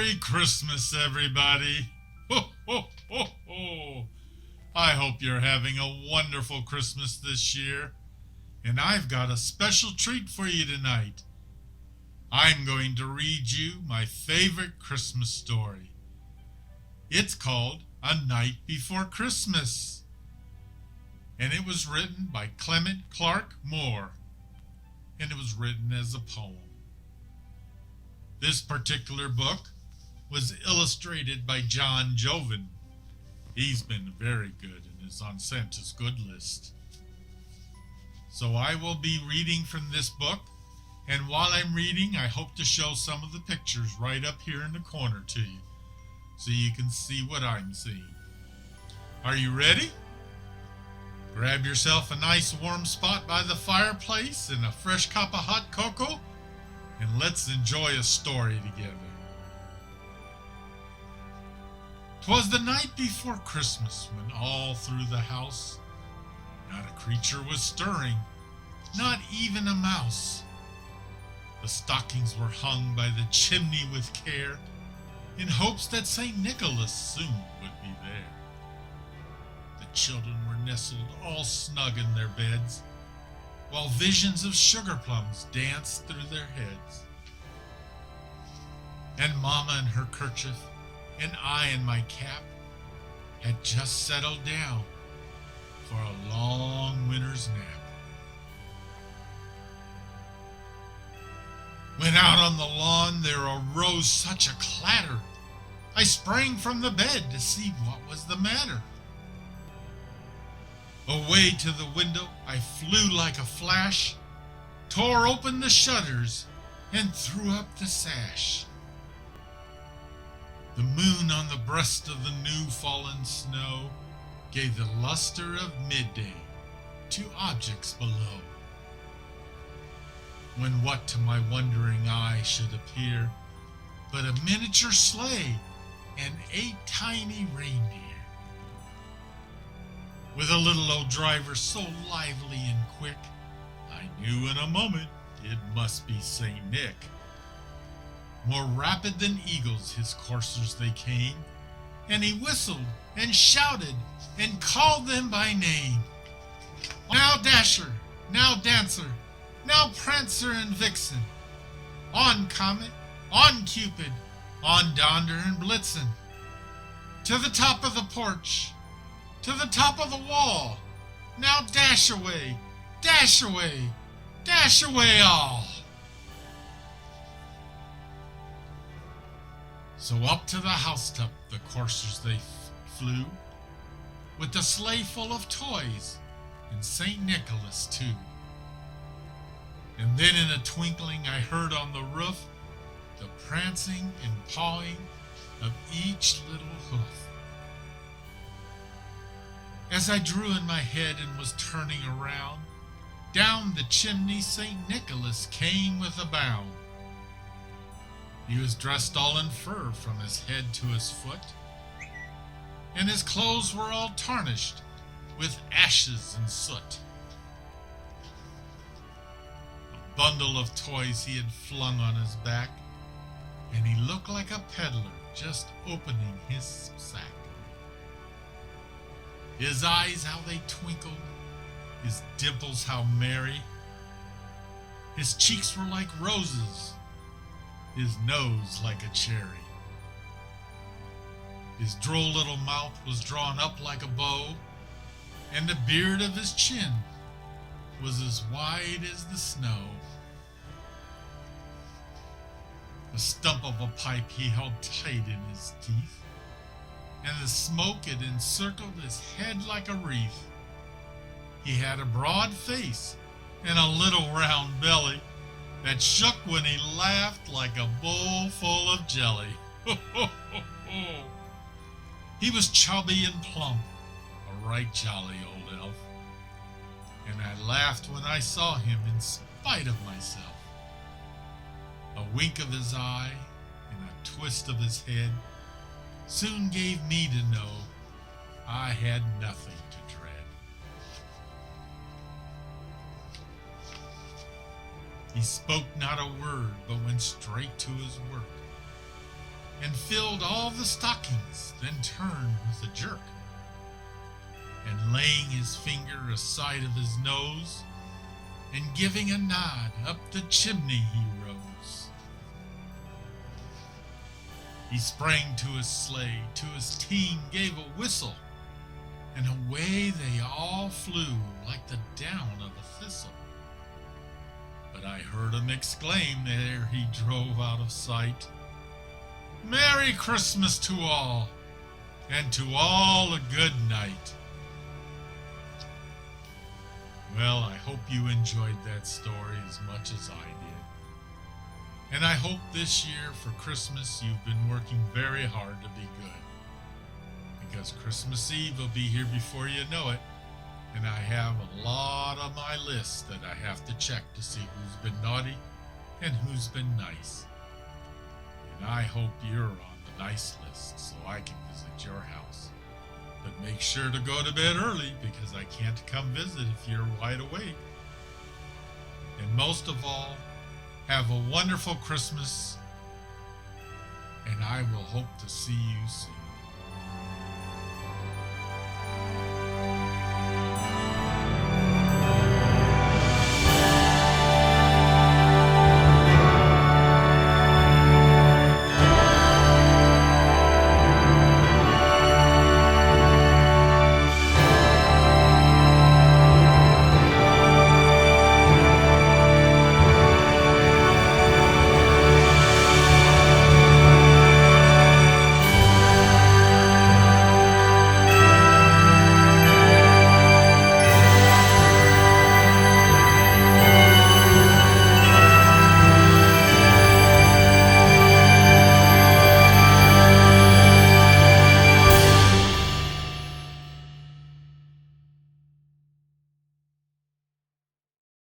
Merry Christmas, everybody. Ho, ho, ho, ho. I hope you're having a wonderful Christmas this year. And I've got a special treat for you tonight. I'm going to read you my favorite Christmas story. It's called A Night Before Christmas. And it was written by Clement Clark Moore. And it was written as a poem. This particular book was illustrated by John Joven. He's been very good and is on Santa's good list. So I will be reading from this book, and while I'm reading, I hope to show some of the pictures right up here in the corner to you, so you can see what I'm seeing. Are you ready? Grab yourself a nice warm spot by the fireplace and a fresh cup of hot cocoa, and let's enjoy a story together. 'Twas the night before Christmas when all through the house not a creature was stirring, not even a mouse. The stockings were hung by the chimney with care, in hopes that St. Nicholas soon would be there. The children were nestled all snug in their beds, while visions of sugar plums danced through their heads. And Mama in her kerchief, and I in my cap, had just settled down for a long winter's nap. When out on the lawn there arose such a clatter, I sprang from the bed to see what was the matter. Away to the window I flew like a flash, tore open the shutters, and threw up the sash. The moon on the breast of the new fallen snow gave the luster of midday to objects below. When what to my wondering eye should appear but a miniature sleigh and 8 tiny reindeer, with a little old driver so lively and quick, I knew in a moment it must be St. Nick. More rapid than eagles his coursers they came, and he whistled and shouted and called them by name. Now Dasher, now Dancer, now Prancer and Vixen, on Comet, on Cupid, on Donder and Blitzen, to the top of the porch, to the top of the wall, now dash away, dash away, dash away all. So up to the housetop the coursers they flew, with the sleigh full of toys, and St. Nicholas too. And then in a twinkling I heard on the roof the prancing and pawing of each little hoof. As I drew in my head and was turning around, down the chimney St. Nicholas came with a bound. He was dressed all in fur from his head to his foot, and his clothes were all tarnished with ashes and soot. A bundle of toys he had flung on his back, and he looked like a peddler just opening his sack. His eyes, how they twinkled, his dimples, how merry. His cheeks were like roses, his nose like a cherry. His droll little mouth was drawn up like a bow, and the beard of his chin was as wide as the snow. The stump of a pipe he held tight in his teeth, and the smoke it encircled his head like a wreath. He had a broad face and a little round belly that shook when he laughed like a bowl full of jelly. Ho, ho, ho, ho. He was chubby and plump, a right jolly old elf, and I laughed when I saw him in spite of myself. A wink of his eye and a twist of his head soon gave me to know I had nothing to dread. He spoke not a word, but went straight to his work. and filled all the stockings, then turned with a jerk, and laying his finger aside of his nose, and giving a nod up the chimney he rose. He sprang to his sleigh, to his team gave a whistle, and away they all flew like the down of a thistle. But I heard him exclaim ere he drove out of sight, "Merry Christmas to all, and to all a good night." Well, I hope you enjoyed that story as much as I did. And I hope this year for Christmas you've been working very hard to be good. Because Christmas Eve will be here before you know it, and I have a lot on my list that I have to check to see who's been naughty and who's been nice. And I hope you're on the nice list so I can visit your house. But make sure to go to bed early because I can't come visit if you're wide awake. And most of all, have a wonderful Christmas, and I will hope to see you soon.